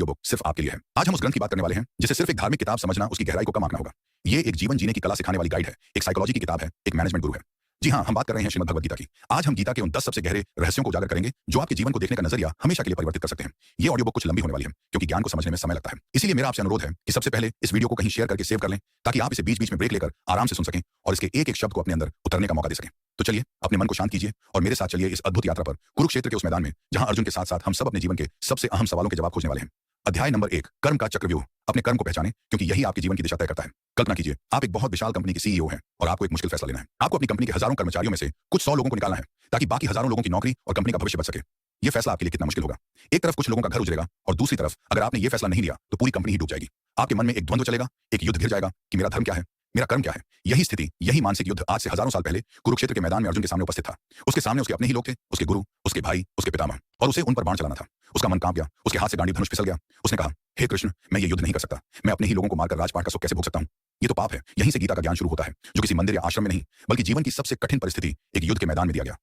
Audio book सिर्फ आपके लिए है। आज हम उस ग्रंथ की बात करने वाले हैं जिसे सिर्फ एक धार्मिक किताब समझना उसकी गहराई को कम आंकना होगा। ये एक जीवन जीने की कला सिखाने वाली गाइड है, एक साइकोलॉजी की किताब है, एक मैनेजमेंट गुरु है। जी हाँ, हम बात कर रहे हैं श्रीमद् भगवद गीता की। आज हम गीता के उन 10 सबसे गहरे रहस्यों को उजागर करेंगे जो आपके जीवन को देखने का नजरिया हमेशा के लिए परिवर्तित कर सकते हैं। ये ऑडियो बुक कुछ लंबी होने वाली है क्योंकि ज्ञान को समझने में समय लगता है। इसीलिए मेरा आपसे अनुरोध है कि सबसे पहले इस वीडियो को कहीं शेयर करके सेव कर लें ताकि आप इसे बीच बीच में ब्रेक लेकर आराम से सुन सकें और इसके एक एक शब्द को अपने अंदर उतरने का मौका दे सकें। तो चलिए अपने मन को शांत कीजिए और मेरे साथ चलिए इस अद्भुत यात्रा पर, कुरुक्षेत्र के उस मैदान में जहां अर्जुन के साथ साथ हम सब अपने जीवन के सबसे अहम सवालों के जवाब खोजने वाले हैं। अध्याय नंबर 1, कर्म का चक्रव्यूह। अपने कर्म को पहचानें क्योंकि यही आपके जीवन की दिशा तय करता है। कल्पना कीजिए, आप एक बहुत विशाल कंपनी के सीईओ हैं और आपको एक मुश्किल फैसला लेना है। आपको अपनी कंपनी के हजारों कर्मचारियों में से कुछ 100 लोगों को निकालना है ताकि बाकी हजारों लोगों की नौकरी और कंपनी का भविष्य बच सके। यह फैसला आपके लिए कितना मुश्किल होगा। एक तरफ कुछ लोगों का घर उजड़ेगा और दूसरी तरफ अगर आपने यह फैसला नहीं लिया तो पूरी कंपनी ही डूब जाएगी। आपके मन में एक द्वंद्व चलेगा, एक युद्ध घिर जाएगा कि मेरा धर्म क्या है, मेरा कर्म क्या है। यही स्थिति, यही मानसिक युद्ध आज से हजारों साल पहले कुरुक्षेत्र के मैदान में अर्जुन के सामने उपस्थित था। उसके सामने उसके अपने ही लोग थे, उसके गुरु, उसके भाई, उसके पितामह, और उसे उन पर बाण चलाना था। उसका मन कांप गया, उसके हाथ से गांडीव धनुष फिसल गया। उसने कहा, हे कृष्ण, मैं ये युद्ध नहीं कर सकता। मैं अपने ही लोगों को मारकर राजपाट का सुख कैसे भोग सकता हूं? ये तो पाप है। यहीं से गीता का ज्ञान शुरू होता है, जो किसी मंदिर या आश्रम में नहीं बल्कि जीवन की सबसे कठिन परिस्थिति, एक युद्ध के मैदान में दिया गया।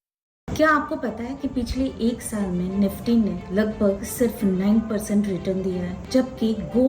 क्या आपको पता है कि पिछले 1 साल में निफ्टी ने लगभग सिर्फ 9% रिटर्न दिया है, जबकि मैदान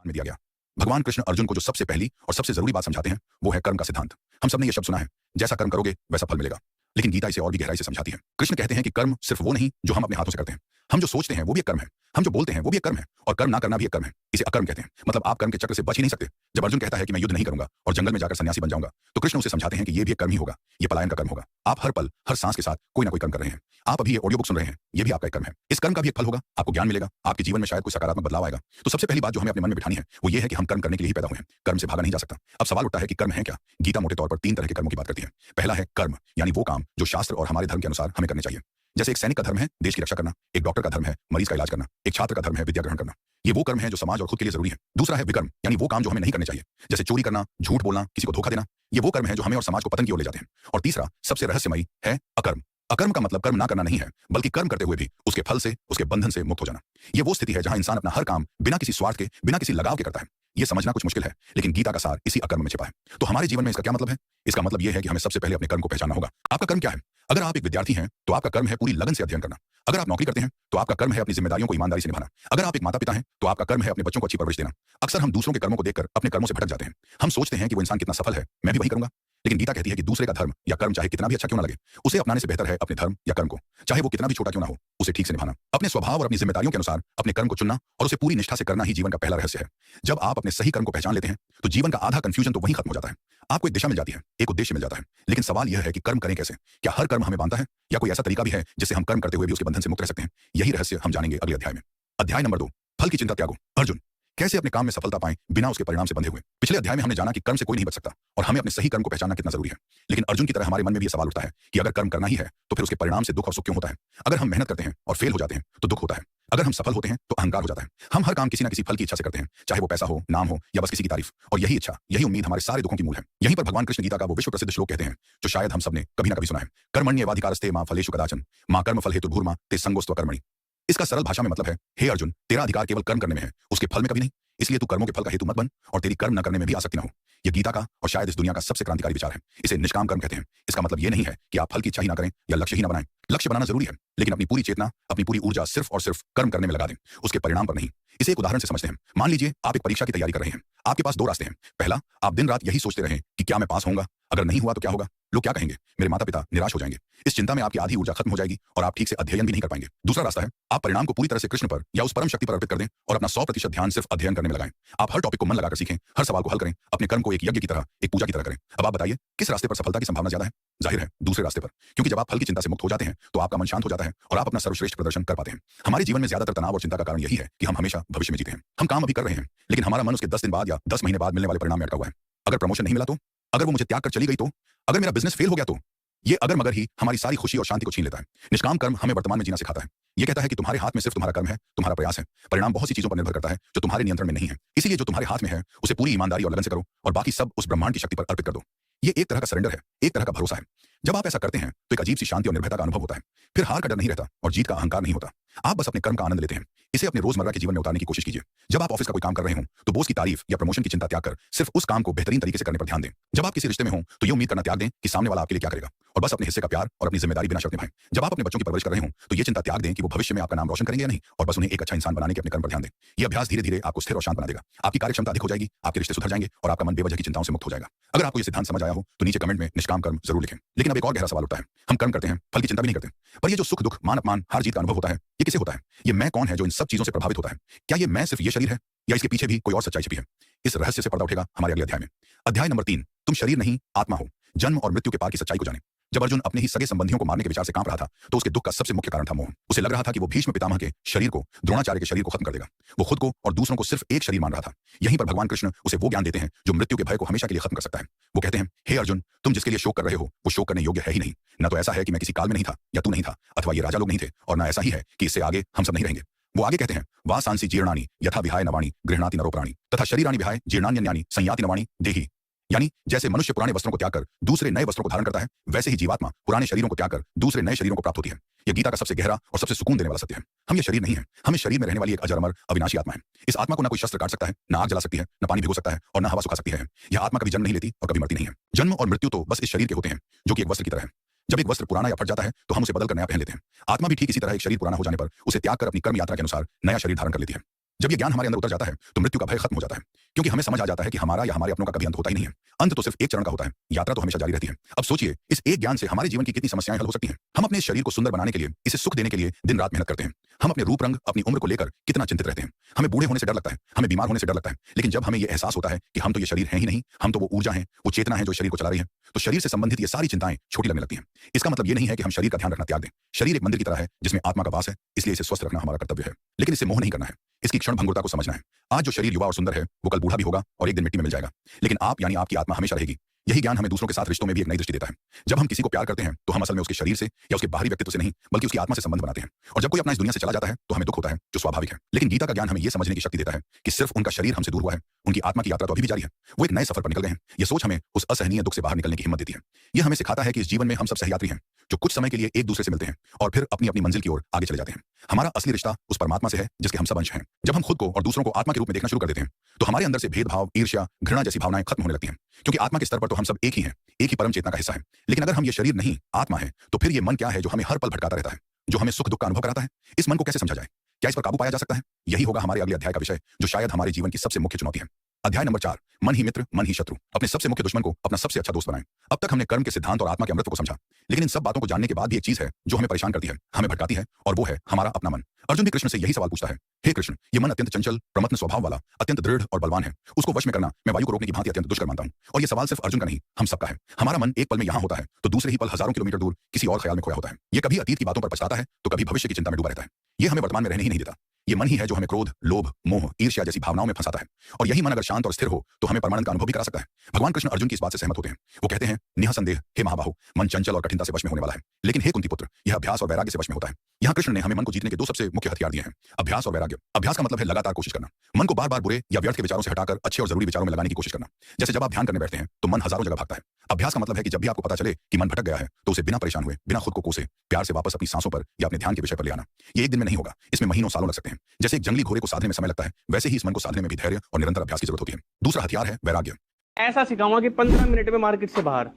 में दिया गया। भगवान कृष्ण अर्जुन को जो सबसे पहली और सबसे जरूरी बात समझाते हैं वो है कर्म का सिद्धांत। हम सबने ये शब्द सुना है, जैसा कर्म करोगे वैसा फल मिलेगा। लेकिन गीता इसे और भी गहराई से समझाती है। कृष्ण कहते हैं कि कर्म सिर्फ वो नहीं जो हम अपने हाथों से करते हैं। हम जो सोचते हैं वो भी एक कर्म है, हम जो बोलते हैं वो भी एक कर्म है, और कर्म ना करना भी एक कर्म है। इसे अकर्म कहते हैं। मतलब आप कर्म के चक्र से बच ही नहीं सकते। जब अर्जुन कहता है कि मैं युद्ध नहीं करूंगा और जंगल में जाकर सन्यासी बन जाऊंगा, तो कृष्ण उसे समझाते हैं कि ये भी एक कर्म ही होगा, ये पलायन का कर्म होगा। आप हर पल हर सांस के साथ कोई ना कोई कर्म कर रहे हैं। आप अभी ये ऑडियो बुक सुन रहे हैं, ये भी आपका एक कर्म है। इस कर्म का भी एक फल होगा, आपको ज्ञान मिलेगा, आपके जीवन में शायद कोई सकारात्मक बदलाव आएगा। तो सबसे पहली बात जो हमें अपने मन में बिठानी है वो ये है कि हम कर्म करने के लिए ही पैदा हुए हैं, कर्म से भागा नहीं जा सकता। अब सवाल उठता है कि कर्म है क्या। गीता मोटे तौर पर 3 तरह के कर्मों की बात करती है। पहला है कर्म, यानी वो काम जो शास्त्र और हमारे धर्म के अनुसार हमें करने चाहिए। जैसे एक सैनिक का धर्म है देश की रक्षा करना, एक डॉक्टर का धर्म है मरीज का इलाज करना, एक छात्र का धर्म है विद्या ग्रहण करना। ये वो कर्म है जो समाज और खुद के लिए जरूरी है। दूसरा है विकर्म, यानी वो काम जो हमें नहीं करने चाहिए, जैसे चोरी करना, झूठ बोलना, किसी को धोखा देना। ये वो कर्म है जो हमें और समाज को पतन की ओर ले जाते हैं। और तीसरा सबसे रहस्यमयी है अकर्म। अकर्म का मतलब कर्म ना करना नहीं है, बल्कि कर्म करते हुए भी उसके फल से, उसके बंधन से मुक्त हो जाना। ये वो स्थिति है जहां इंसान अपना हर काम बिना किसी स्वार्थ के, बिना किसी लगाव के करता है। ये समझना कुछ मुश्किल है, लेकिन गीता का सार इसी अकर्म में छिपा है। तो हमारे जीवन में इसका क्या मतलब है? इसका मतलब यह है कि हमें सबसे पहले अपने कर्म को पहचानना होगा। आपका कर्म क्या है? अगर आप एक विद्यार्थी हैं तो आपका कर्म है पूरी लगन से अध्ययन करना। अगर आप नौकरी करते हैं तो आपका कर्म है अपनी जिम्मेदारियों को ईमानदारी से निभाना। अगर आप एक माता पिता हैं तो आपका कर्म है अपने बच्चों को अच्छी परवरिश देना। अक्सर हम दूसरों के कर्मों को देखकर अपने कर्मों से भटक जाते हैं। हम सोचते हैं कि वो इंसान कितना सफल है, मैं भी वही करूंगा। लेकिन गीता कहती है कि दूसरे का धर्म या कर्म चाहे कितना भी अच्छा क्यों ना लगे, उसे अपनाने से बेहतर है अपने धर्म या कर्म को, चाहे वो कितना भी छोटा क्यों ना हो, उसे ठीक से निभाना। अपने स्वभाव और अपनी जिम्मेदारियों के अनुसार अपने कर्म को चुनना और उसे पूरी निष्ठा से करना ही जीवन का पहला रहस्य है। जब आप अपने सही कर्म को पहचान लेते हैं तो जीवन का आधा कंफ्यूजन तो वहीं खत्म हो जाता है। आपको एक दिशा मिल जाती है, एक उद्देश्य मिल जाता है। लेकिन सवाल यह है कि कर्म करें कैसे? क्या हर कर्म हमें बांधता है या कोई ऐसा तरीका भी है जिससे हम कर्म करते हुए भी उसके बंधन से मुक्त रह सकते हैं? यही रहस्य हम जानेंगे अगले अध्याय में। अध्याय नंबर 2, फल की चिंता त्यागो। अर्जुन कैसे अपने काम में सफलता पाएं बिना उसके परिणाम से बंधे हुए। पिछले अध्याय में हमने जाना कि कर्म से कोई नहीं बच सकता और हमें अपने सही कर्म को पहचानना कितना जरूरी है। लेकिन अर्जुन की तरह हमारे मन में भी यह सवाल उठता है कि अगर कर्म करना ही है तो फिर उसके परिणाम से दुख और सुख क्यों होता है? अगर हम मेहनत करते हैं और फेल हो जाते हैं तो दुख होता है, अगर हम सफल होते हैं तो अहंकार हो जाता है। हम हर काम किसी ना किसी फल की इच्छा से करते हैं, चाहे वो पैसा हो, नाम हो या बस किसी की तारीफ। और यही इच्छा, यही उम्मीद हमारे सारे दुखों की मूल है। यहीं पर भगवान कृष्ण गीता का वो विश्व प्रसिद्ध श्लोक कहते हैं जो शायद हम सबने कभी ना कभी सुना है। कर्मण्येवाधिकारस्ते मां फलेषु कदाचन मां कर्म फल हेतुर्भूर्मा ते संगोस्त्व कर्मणि। इसका सरल भाषा में मतलब है, हे अर्जुन, तेरा अधिकार केवल कर्म करने में है, उसके फल में कभी नहीं। इसलिए तू कर्मों के फल का हेतु मत बन और तेरी कर्म न करने में भी आसक्ति न हो। यह गीता का और शायद इस दुनिया का सबसे क्रांतिकारी विचार है। इसे निष्काम कर्म कहते हैं। इसका मतलब यह नहीं है कि आप फल की इच्छा ही ना करें या लक्ष्य ही ना बनाएं। लक्ष्य बनाना जरूरी है, लेकिन अपनी पूरी चेतना, अपनी पूरी ऊर्जा सिर्फ और सिर्फ कर्म करने में लगा दें, उसके परिणाम पर नहीं। इसे एक उदाहरण से समझते हैं। मान लीजिए आप एक परीक्षा की तैयारी कर रहे हैं। आपके पास 2 रास्ते हैं। पहला, आप दिन रात यही सोचते रहें कि क्या मैं पास होऊंगा, अगर नहीं हुआ तो क्या होगा, लोग क्या कहेंगे, मेरे माता पिता निराश हो जाएंगे। इस चिंता में आपकी आधी ऊर्जा खत्म हो जाएगी और आप ठीक से अध्ययन भी नहीं कर पाएंगे। दूसरा रास्ता है, आप परिणाम को पूरी तरह से कृष्ण पर या उस परम शक्ति पर अर्पित कर दें और अपना 100% ध्यान सिर्फ अध्ययन करने में लगाएं। आप हर टॉपिक को मन लगाकर सीखें, हर सवाल को हल करें, अपने कर्म को एक यज्ञ की तरह, एक पूजा की तरह करें। अब आप बताइए किस रास्ते पर सफलता की संभावना ज्यादा है? जाहिर है दूसरे रास्ते पर, क्योंकि जब आप फल की चिंता से मुक्त हो जाते हैं तो आपका मन शांत हो जाता है और आप अपना सर्वश्रेष्ठ प्रदर्शन कर पाते हैं। हमारे जीवन में ज्यादातर तनाव और चिंता का कारण यही है कि हम हमेशा भविष्य में जीते हैं। हम काम अभी कर रहे हैं लेकिन हमारा मन उसके 10 दिन बाद या 10 महीने बाद मिलने वाले परिणाम में अटका हुआ है। अगर प्रमोशन नहीं मिला तो, अगर वो मुझे त्याग कर चली गई तो, अगर मेरा बिजनेस फेल हो गया तो, ये अगर मगर ही हमारी सारी खुशी और शांति को छीन लेता है। निष्काम कर्म हमें वर्तमान में जीना सिखाता है। ये कहता है कि तुम्हारे हाथ में सिर्फ तुम्हारा कर्म है, तुम्हारा प्रयास है। परिणाम बहुत सी चीजों पर निर्भर करता है जो तुम्हारे नियंत्रण में नहीं है। इसीलिए जो तुम्हारे हाथ में है उसे पूरी ईमानदारी और लगन से करो और बाकी सब उस ब्रह्मांड की शक्ति पर अर्पित कर दो। ये एक तरह का सरेंडर है, एक तरह का भरोसा है। जब आप ऐसा करते हैं तो एक अजीब सी शांति और निर्भयता का अनुभव होता है। फिर हार का डर नहीं रहता और जीत का अहंकार नहीं होता। आप बस अपने कर्म का आनंद लेते हैं। इसे अपने रोजमर्रा के जीवन में उतारने की कोशिश कीजिए। जब आप ऑफिस का कोई काम कर रहे हों तो बॉस की तारीफ या प्रमोशन की चिंता त्याग कर सिर्फ उस काम को बेहतरीन तरीके से करने पर ध्यान दें। जब आप किसी रिश्ते में हों तो ये उम्मीद करना त्याग दें कि सामने वाला आपके लिए क्या करेगा, और बस अपने हिस्से का प्यार और अपनी जिम्मेदारी बिना शर्त निभाएं। जब आप अपने बच्चों की परवरिश कर रहे हों तो ये चिंता त्याग दें कि वो भविष्य में आपका नाम रोशन करेंगे या नहीं, और बस उन्हें एक अच्छा इंसान बनाने के अपने कर्म पर ध्यान दें। ये अभ्यास धीरे धीरे आपको स्थिर और शांत बना देगा। आपकी कार्यक्षमता अधिक हो जाएगी, आपके रिश्ते सुधर जाएंगे और आपका मन बेवजह की चिंताओं से मुक्त हो जाएगा। अगर आपको ये सिद्धांत समझ आया हो तो नीचे कमेंट में निष्काम कर्म जरूर लिखें। लेकिन अब एक और गहरा सवाल उठता है, हम कर्म करते हैं, फल की चिंता भी नहीं करते, पर ये जो सुख दुख मान अपमान हार जीत का अनुभव होता है, ये किसे होता है? ये मैं कौन है जो इन सब चीजों से प्रभावित होता है? क्या ये मैं सिर्फ ये शरीर है या इसके पीछे भी कोई और सच्चाई छिपी है? इस रहस्य से पर्दा उठेगा हमारे अगले अध्याय में। अध्याय नंबर 3, तुम शरीर नहीं आत्मा हो, जन्म और मृत्यु के पार की सच्चाई को जाने। जब अर्जुन अपने ही सगे संबंधियों को मारने के विचार से कांप रहा था तो उसके दुख का सबसे मुख्य कारण था मोह। उसे लग रहा था कि वो भीष्म पितामह के शरीर को, द्रोणाचार्य के शरीर को खत्म कर देगा। वो खुद को और दूसरों को सिर्फ एक शरीर मान रहा था। यहीं पर भगवान कृष्ण उसे वो ज्ञान देते हैं जो मृत्यु के भय को हमेशा के लिए खत्म कर सकता है। वो कहते हैं, हे अर्जुन, तुम जिसके लिए शोक कर रहे हो वो शोक करने योग्य है ही नहीं। न तो ऐसा है कि मैं किसी काल में नहीं था या तू नहीं था, अथवा ये राजा लोग नहीं थे, और न ऐसा ही है कि इससे आगे हम सब नहीं रहेंगे। वो आगे कहते हैं, वासांसी जीर्णानि यथा विहाय नवाणि गृह्णाति नरो प्राणी तथा शरीरानि विहाय जीर्णान्यन्यानि संयाति नवाणि देहि। यानी जैसे मनुष्य पुराने वस्त्रों को त्याग कर दूसरे नए वस्त्रों को धारण करता है, वैसे ही जीवात्मा पुराने शरीरों को त्याग कर दूसरे नए शरीरों को प्राप्त होती है। यह गीता का सबसे गहरा और सबसे सुकून देने वाला सत्य है। हम ये शरीर नहीं है, हम इस शरीर में रहने वाली एक अजर अमर अविनाशी आत्मा है। इस आत्मा को ना कोई शस्त्र काट सकता है, ना आग जला सकती है, ना पानी भिगो सकता है, और ना हवा सुखा सकती है। यह आत्मा कभी जन्म नहीं लेती और कभी मरती नहीं है। जन्म और मृत्यु तो बस इस शरीर के होते हैं, जो कि एक वस्त्र की तरह है। जब एक वस्त्र पुराना या फट जाता है तो हम उसे बदलकर नया पहन लेते हैं। आत्मा भी ठीक इसी तरह एक शरीर पुराना हो जाने पर उसे त्याग कर अपनी कर्म यात्रा के अनुसार नया शरीर धारण कर लेती है। जब ये ज्ञान हमारे अंदर उतर जाता है तो मृत्यु का भय खत्म हो जाता है, क्योंकि हमें समझ आ जाता है कि हमारा या हमारे अपनों का कभी अंत होता ही नहीं है। अंत तो सिर्फ एक चरण का होता है, यात्रा तो हमेशा जारी रहती है। अब सोचिए, इस एक ज्ञान से हमारे जीवन की कितनी समस्याएं हल हो सकती हैं। हम अपने शरीर को सुंदर बनाने के लिए, इसे सुख देने के लिए दिन रात मेहनत करते हैं। हम अपने रूप रंग, अपनी उम्र को लेकर कितना चिंतित रहते हैं। हमें बूढ़े होने से डर लगता है, हमें बीमार होने से डर लगता है। लेकिन जब हमें यह एहसास होता है कि हम तो ये शरीर हैं ही नहीं, हम तो वो ऊर्जा है, वो चेतना है जो शरीर को चला रही है, तो शरीर से संबंधित ये सारी चिंताएं छोटी लगने लगती हैं। इसका मतलब ये नहीं है कि हम शरीर का ध्यान रखना त्याग दें। शरीर एक मंदिर की तरह है जिसमें आत्मा का वास है, इसलिए इसे स्वस्थ रखना हमारा कर्तव्य है। लेकिन इसे मोह नहीं करना है, इसकी क्षण भंगुरता को समझना है। आज जो शरीर युवा और सुंदर है वो कल बूढ़ा भी होगा और एक दिन मिट्टी में मिल जाएगा, लेकिन आप यानी आपकी आत्मा हमेशा रहेगी। यही ज्ञान हमें दूसरों के साथ रिश्तों में भी एक नई दृष्टि देता है। जब हम किसी को प्यार करते हैं तो हम असल में उसके शरीर से या उसके बाहरी व्यक्तित्व से नहीं बल्कि उसकी आत्मा से संबंध बनाते हैं। और जब कोई अपना इस दुनिया से चला जाता है तो हमें दुख होता है, जो स्वाभाविक है। लेकिन गीता का ज्ञान हमें यह समझने की शक्ति देता है कि सिर्फ उनका शरीर हमसे दूर हुआ है, उनकी आत्मा की यात्रा तो अभी भी जारी है। वो एक नए सफर पर निकल गए हैं। यह सोच हमें उस असहनीय दुख से बाहर निकलने की हिम्मत देती है। यह हमें सिखाता है कि इस जीवन में हम सब सहयात्री हैं, जो कुछ समय के लिए एक दूसरे से मिलते हैं और फिर अपनी अपनी मंजिल की ओर आगे चले जाते हैं। हमारा असली रिश्ता उस परमात्मा से है जिसके हम सब अंश हैं। जब हम खुद को और दूसरों को आत्मा के रूप में देखना शुरू कर देते हैं तो हमारे अंदर से भेदभाव, ईर्ष्या, घृणा जैसी भावनाएं खत्म होने लगती हैं, क्योंकि आत्मा के स्तर पर तो हम सब एक ही हैं, एक ही परम चेतना का हिस्सा है। लेकिन अगर हम ये शरीर नहीं आत्मा है तो फिर ये मन क्या है जो हमें हर पल भटकाता रहता है, जो हमें सुख दुख का अनुभव कराता है? इस मन को कैसे समझा जाए? क्या इस पर काबू पाया जा सकता है? यही होगा हमारे अगले अध्याय का विषय, जो शायद हमारे जीवन की सबसे मुख्य चुनौती है। अध्याय नंबर 4, मन ही मित्र मन ही शत्रु। अपने सबसे मुख्य दुश्मन को अपना सबसे अच्छा दोस्त बनाएं। अब तक हमने कर्म के सिद्धांत और आत्मा के अमृत को समझा, लेकिन इन सब बातों को जानने के बाद भी एक चीज है जो हमें परेशान करती है, हमें भटकाती है, और वो है हमारा अपना मन। अर्जुन भी कृष्ण से यही सवाल पूछता है, हे कृष्ण, ये मन अत्यंत चंचल, प्रमत्न स्वभाव वाला, अत्यंत दृढ़ और बलवान है। उसको वश में करना मैं वायु को रोकने की भांति अत्यंत दुष्कर मानता हूं। और ये सवाल सिर्फ अर्जुन का नहीं, हम सबका है। हमारा मन एक पल में यहां होता है तो दूसरे ही पल हजारों किलोमीटर दूर किसी और ख्याल में खोया होता है। ये कभी अतीत की बातों पर पछताता है तो कभी भविष्य की चिंता में डूबा रहता है। ये हमें वर्तमान में रहने ही नहीं देता। ये मन ही है जो हमें क्रोध, लोभ, मोह, ईर्ष्या जैसी भावनाओं में फंसाता है। और यही मन अगर शांत और स्थिर हो तो हमें परमानंद का अनुभव भी करा सकता है। भगवान कृष्ण अर्जुन की इस बात से सहमत होते हैं। वो कहते हैं, निःसंदेह हे महाबाहु, मन चंचल और कठिनता से वश में होने वाला है, लेकिन हे कुंती पुत्र, यह अभ्यास और वैराग्य से वश में होता है। यहाँ कृष्ण ने हमें मन को जीतने के दो सबसे मुख्य हथियार दिए हैं, अभ्यास और वैराग्य। अभ्यास का मतलब है लगातार कोशिश करना, मन को बार बार बुरे या व्यर्थ के विचारों से हटाकर अच्छे और जरूरी विचारों में लगाने की कोशिश करना। जैसे जब आप ध्यान करने बैठते हैं तो मन हजारों जगह भागता है। अभ्यास का मतलब है कि जब भी आपको पता चले कि मन भटक गया है तो उसे बिना परेशान हुए, बिना खुद को कोसे, प्यार से वापस अपनी सांसों पर या अपने ध्यान के विषय पर ले आना। ये एक दिन में नहीं होगा, इसमें महीनों सालों लग सकते हैं। जैसे एक जंगली घोड़े को साधने में समय लगता है, वैसे ही इस मन को साधने में भी धैर्य और निरंतर अभ्यास की जरूरत होती है। दूसरा हथियार है वैराग्य। ऐसा सिखाऊंगा कि 15 मिनट में मार्केट से बाहर,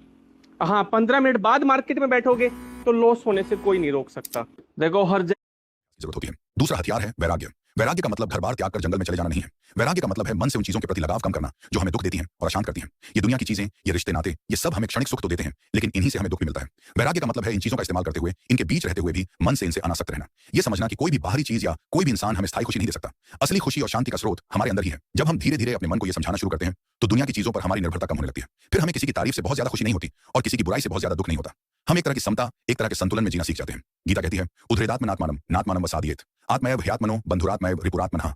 हाँ 15 मिनट बाद मार्केट में बैठोगे तो लॉस होने से कोई नहीं रोक सकता। देखो हर जरूरत होती है। दूसरा हथियार है वैराग्य। वैराग्य का मतलब घर बार त्याग कर जंगल में चले जाना नहीं है। वैराग्य का मतलब है मन से उन चीजों के प्रति लगाव कम करना जो हमें दुख देती हैं और अशांत करती हैं। ये दुनिया की चीजें, ये रिश्ते नाते, ये सब हमें क्षणिक सुख तो देते हैं, लेकिन इन्हीं से हमें दुख भी मिलता है। वैराग्य का मतलब है इन चीजों का इस्तेमाल करते हुए, इनके बीच रहते हुए भी मन से इनसे अनासक्त रहना। ये समझना कि कोई भी बाहरी चीज या कोई भी इंसान हमें स्थायी खुशी नहीं दे सकता। असली खुशी और शांति का स्रोत हमारे अंदर ही है। जब हम धीरे धीरे अपने मन को ये समझाना शुरू करते हैं तो दुनिया की चीजों पर हमारी निर्भरता कम होने लगती है। फिर हमें किसी की तारीफ से बहुत ज्यादा खुशी नहीं होती और किसी की बुराई से बहुत ज्यादा दुख नहीं होता। हम एक तरह की समता, एक तरह के संतुलन में जीना सीख जाते हैं। गीता कहती है, उद्धरेदात्मनात्मानम नात्मानम वसादियेत आत्मैव ह्यात्मनो बंधुरात्मैव रिपुरात्मनः।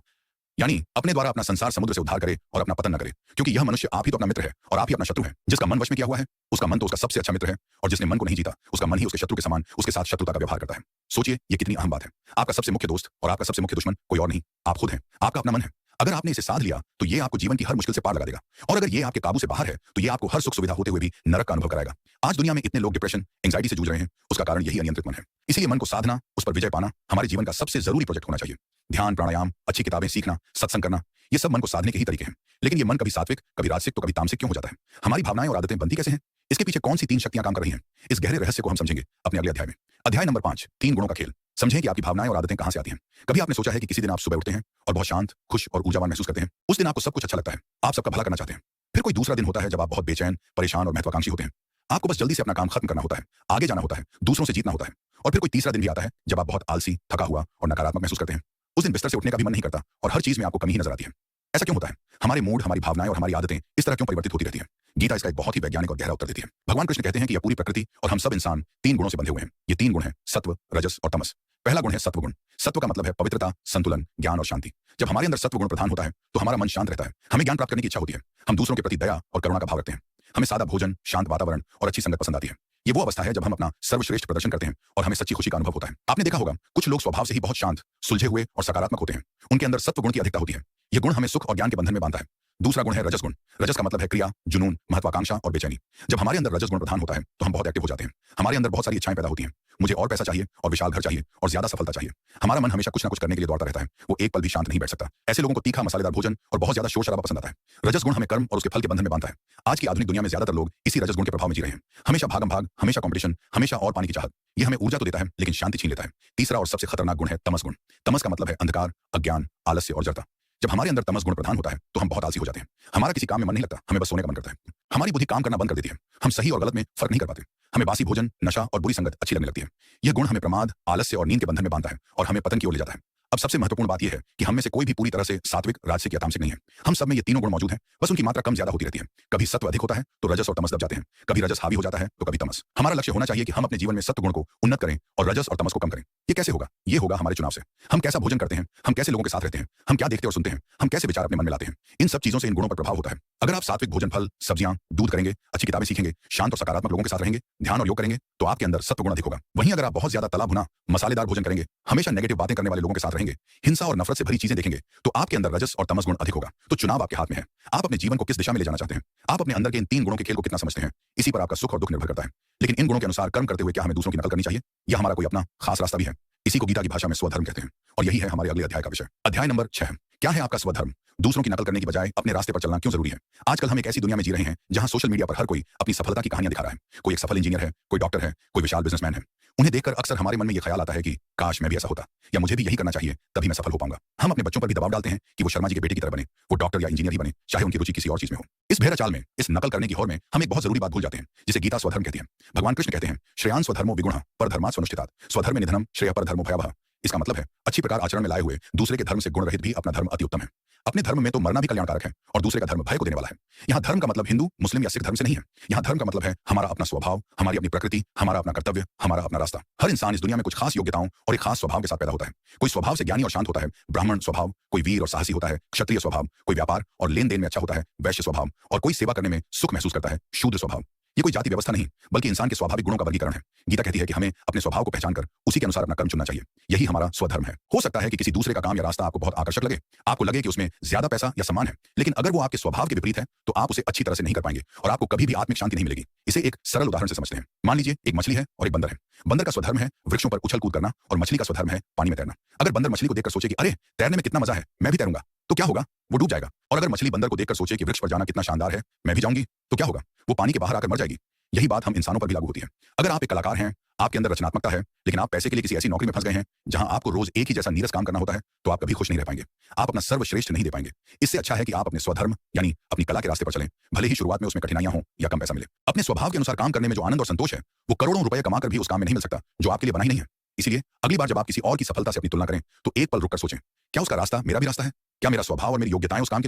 यानी अपने द्वारा अपना संसार समुद्र से उद्धार करे और अपना पतन न करे, क्योंकि यह मनुष्य आप ही तो अपना मित्र है और आप ही अपना शत्रु है। जिसका मन वश में किया हुआ है उसका मन तो उसका सबसे अच्छा मित्र है, और जिसने मन को नहीं जीता उसका मन ही उसके शत्रु के समान उसके साथ शत्रुता का व्यवहार करता है। सोचिए ये कितनी अहम बात है। आपका सबसे मुख्य दोस्त और आपका सबसे मुख्य दुश्मन कोई और नहीं, आप खुद हैं। आपका अपना मन है। अगर आपने इसे साध लिया तो ये आपको जीवन की हर मुश्किल से पार लगा देगा, और अगर ये आपके काबू से बाहर है तो ये आपको हर सुख सुविधा होते हुए भी नरक का अनुभव कराएगा। आज दुनिया में इतने लोग डिप्रेशन, एंजाइटी से जूझ रहे हैं, उसका कारण यही अनियंत्रित मन है। इसीलिए मन को साधना, उस पर विजय पाना हमारे जीवन का सबसे जरूरी प्रोजेक्ट होना चाहिए। ध्यान, प्राणायाम, अच्छी किताबें सीखना, सत्संग करना, ये सब मन को साधने के ही तरीके हैं। लेकिन ये मन कभी सात्विक, कभी राजसिक तो कभी तामसिक क्यों हो जाता है? हमारी भावनाएं और आदतें बनती कैसे हैं? इसके पीछे कौन सी 3 शक्तियां काम कर रही हैं? इस गहरे रहस्य को हम समझेंगे अपने अगले अध्याय में। अध्याय नंबर 5, 3 गुणों का खेल। समझें कि आपकी भावनाएं और आदतें कहां से आती हैं। कभी आपने सोचा है कि किसी दिन आप सुबह उठते हैं और बहुत शांत, खुश और ऊर्जावान महसूस करते हैं। उस दिन आपको सब कुछ अच्छा लगता है, आप सबका भला करना चाहते हैं। फिर कोई दूसरा दिन होता है जब आप बहुत बेचैन, परेशान और महत्वाकांक्षी होते हैं। आपको बस जल्दी से अपना काम खत्म करना होता है, आगे जाना होता है, दूसरों से जीतना होता है। और फिर कोई तीसरा दिन भी आता है जब आप बहुत आलसी, थका हुआ और नकारात्मक महसूस करते हैं। उस दिन बिस्तर से उठने का भी मन नहीं करता और हर चीज में आपको कमी ही नजर आती है। ऐसा क्यों होता है? हमारे मूड, हमारी भावनाएं और हमारी आदतें इस तरह क्यों परिवर्तित होती रहती हैं? गीता इसका एक बहुत ही वैज्ञानिक और गहरा उत्तर देती है। भगवान कृष्ण कहते हैं कि यह पूरी प्रकृति और हम सब इंसान 3 गुणों से बंधे हुए हैं। ये 3 गुण हैं सत्व, रजस और तमस। पहला गुण है सत्व गुण। सत्व का मतलब है पवित्रता, संतुलन, ज्ञान और शांति। जब हमारे अंदर सत्व गुण प्रधान होता है तो हमारा मन शांत रहता है, हमें ज्ञान प्राप्त करने की इच्छा होती है, हम दूसरों के प्रति दया और करुणा का भाव रखते हैं, हमें सादा भोजन, शांत वातावरण और अच्छी संगत पसंद आती है। ये वो अवस्था है जब हम अपना सर्वश्रेष्ठ प्रदर्शन करते हैं और हमें सच्ची खुशी का अनुभव होता है। आपने देखा होगा कुछ लोग स्वभाव से ही बहुत शांत, सुलझे हुए और सकारात्मक होते हैं। उनके अंदर सत्व गुण की अधिकता होती है। यह गुण हमें सुख और ज्ञान के बंधन में बांधता है। दूसरा गुण है रजस गुण। रजस का मतलब है क्रिया, जुनून, महत्वाकांक्षा और बेचैनी। जब हमारे अंदर रजस गुण प्रधान होता है तो हम बहुत एक्टिव हो जाते हैं। हमारे अंदर बहुत सारी इच्छाएं पैदा होती हैं। मुझे और पैसा चाहिए और विशाल घर चाहिए और ज्यादा सफलता चाहिए। हमारा मन हमेशा कुछ ना कुछ करने के लिए दौड़ता रहता है, वो एक पल भी शांत नहीं बैठ सकता। ऐसे लोगों को तीखा मसालेदार भोजन और बहुत ज्यादा शोर शराबा पसंद आता है। रजस गुण हमें कर्म और उसके फल के बंधन में बांधता है। आज की आधुनिक दुनिया में ज्यादातर लोग इसी रजस गुण के प्रभाव में जी रहे हैं। हमेशा भागम भाग, हमेशा कंपटीशन, हमेशा और पाने की चाहत। ये हमें ऊर्जा तो देता है लेकिन शांति छीन लेता है। तीसरा और सबसे खतरनाक गुण है तमस गुण। तमस का मतलब है अंधकार, अज्ञान, आलस्य और जड़ता। जब हमारे अंदर तमस गुण प्रधान होता है तो हम बहुत आलसी हो जाते हैं। हमारा किसी काम में मन नहीं लगता, हमें बस सोने का मन करता है। हमारी बुद्धि काम करना बंद कर देती है। हम सही और गलत में फर्क नहीं कर पाते। हमें बासी भोजन, नशा और बुरी संगत अच्छी लगने लगती है। यह गुण हमें प्रमाद, आलस्य और नींद के बंधन में बांधता है और हमें पतन की ओर ले जाता है। अब सबसे महत्वपूर्ण बात यह है कि हम में से कोई भी पूरी तरह से सात्विक, राजसिक या तामसिक नहीं है। हम सब में ये तीनों गुण मौजूद हैं, बस उनकी मात्रा कम ज्यादा होती रहती है। कभी सत्व अधिक होता है तो रजस और तमस दब जाते हैं, कभी रजस हावी हो जाता है तो कभी तमस। हमारा लक्ष्य होना चाहिए कि हम अपने जीवन में सत्व गुण को उन्नत करें और रजस और तमस को कम करें। ये कैसे होगा? ये होगा हमारे चुनाव से। हम कैसा भोजन करते हैं, हम कैसे लोगों के साथ रहते हैं, हम क्या देखते और सुनते हैं, हम कैसे विचार अपने मन में लाते हैं, इन सब चीजों से इन गुणों पर प्रभाव होता है। अगर आप सात्विक भोजन, फल, सब्जियां, दूध करेंगे, अच्छी किताबें सीखेंगे, शांत और सकारात्मक लोगों के साथ रहेंगे, ध्यान और योग करेंगे तो आपके अंदर सत्व गुण अधिक होगा। वहीं अगर आप बहुत ज्यादा तला भुना, मसालेदार भोजन करेंगे, हमेशा नेगेटिव बातें करने वाले लोगों के साथ रहेंगे, हिंसा और नफरत से भरी चीजें देखेंगे तो आपके अंदर रजस और तमस गुण अधिक होगा। तो चुनाव आपके हाथ में है। आप अपने जीवन को किस दिशा में ले जाना चाहते हैं? आप अपने अंदर के इन 3 गुणों के खेल को कितना समझते हैं, इसी पर आपका सुख और दुख निर्भर करता है। लेकिन इन गुणों के अनुसार कर्म करते हुए क्या हमें दूसरों की नकल करनी चाहिए या हमारा कोई अपना खास रास्ता भी है? इसी को गीता की भाषा में स्वधर्म कहते हैं और यही है हमारे अगले अध्याय का विषय। अध्याय नंबर 6, क्या है आपका स्वधर्म? दूसरों की नकल करने की बजाय अपने रास्ते पर चलना क्यों जरूरी है? आजकल हम एक ऐसी दुनिया में जी रहे हैं जहां सोशल मीडिया पर हर कोई अपनी सफलता की कहानियां दिखा रहा है। कोई एक सफल इंजीनियर है, कोई डॉक्टर है, कोई विशाल बिजनेसमैन है। उन्हें देखकर अक्सर हमारे मन में यह ख्याल आता है कि काश मैं भी ऐसा होता या मुझे भी यही करना चाहिए, तभी मैं सफल हो पाऊंगा। हम अपने बच्चों पर भी दबाव डालते हैं कि वो शर्मा जी के बेटे की तरह बने, वो डॉक्टर या इंजीनियर ही बने, चाहे उनकी रुचि किसी और चीज में हो। इस भेड़ा चाल में, इस नकल करने की होड़ में हम एक बहुत जरूरी बात भूल जाते हैं जिसे गीता स्वधर्म कहती है। भगवान कृष्ण कहते हैं श्रेयान स्वधर्मो विगुणः परधर्मात् स्वनुष्ठितात् स्वधर्मे निधनम श्रेयः परधर्मो भयावहः। इसका मतलब है अच्छी प्रकार आचरण में लाए हुए दूसरे के धर्म से गुण रहित भी अपना धर्म अति उत्तम है। अपने धर्म में तो मरना भी कल्याणकारक है और दूसरे का धर्म भय को देने वाला है। यहाँ धर्म का मतलब हिंदू, मुस्लिम या सिख धर्म से नहीं है। यहाँ धर्म का मतलब है हमारा अपना स्वभाव, हमारी अपनी प्रकृति, हमारा अपना कर्तव्य, हमारा अपना रास्ता। हर इंसान इस दुनिया में कुछ खास योग्यताओं और एक खास स्वभाव के साथ पैदा होता है। कोई स्वभाव से ज्ञानी और शांत होता है, ब्राह्मण स्वभाव, कोई वीर और साहसी होता है, क्षत्रिय स्वभाव, कोई व्यापार और लेन देन में अच्छा होता है, वैश्य स्वभाव, और कोई सेवा करने में सुख महसूस करता है, शूद्र स्वभाव। ये कोई जाति व्यवस्था नहीं बल्कि इंसान के स्वाभाविक गुणों का वर्गीकरण है। गीता कहती है कि हमें अपने स्वभाव को पहचान कर उसी के अनुसार अपना कर्म चुनना चाहिए। यही हमारा स्वधर्म है। हो सकता है कि किसी दूसरे का काम या रास्ता आपको बहुत आकर्षक लगे, आपको लगे कि उसमें ज्यादा पैसा या सम्मान है, लेकिन अगर वो आपके स्वभाव के विपरीत है तो आप उसे अच्छी तरह से नहीं कर पाएंगे और आपको कभी भी आत्मिक शांति नहीं मिलेगी। इसे एक सरल उदाहरण से समझते हैं। मान लीजिए एक मछली है और एक बंदर है। बंदर का स्वधर्म है वृक्षों पर उछल कूद करना और मछली का स्वधर्म है पानी में तैरना। अगर बंदर मछली को देखकर सोचे कि अरे तैरने में कितना मजा है, मैं भी तैरूंगा, तो क्या होगा? वो डूब जाएगा। और अगर मछली बंदर को देखकर सोचे कि वृक्ष पर जाना कितना शानदार है, मैं भी जाऊंगी, तो क्या होगा? वो पानी के बाहर आकर मर जाएगी। यही बात हम इंसानों पर भी लागू होती है। अगर आप एक कलाकार हैं, आपके अंदर रचनात्मकता है, लेकिन आप पैसे के लिए किसी ऐसी नौकरी में फंस गए हैं जहां आपको रोज एक ही जैसा नीरस काम करना होता है, तो आप कभी खुश नहीं रह पाएंगे। आप अपना सर्वश्रेष्ठ नहीं दे पाएंगे। इससे अच्छा है कि आप अपने स्वधर्म यानी अपनी कला के रास्ते पर चलें, भले ही शुरुआत में उसमें कठिनाइयां हो या कम पैसा मिले। अपने स्वभाव के अनुसार काम करने में जो आनंद और संतोष है वो करोड़ों रुपए कमाकर भी उस काम में नहीं मिल सकता जो आपके लिए बना ही नहीं है। इसलिए अगली बार जब आप किसी और की सफलता से अपनी तुलना करें तो एक पल रुककर सोचें, क्या उसका रास्ता मेरा भी रास्ता है? क्या मेरा स्वभाव और मेरी योग्यताएं उस काम के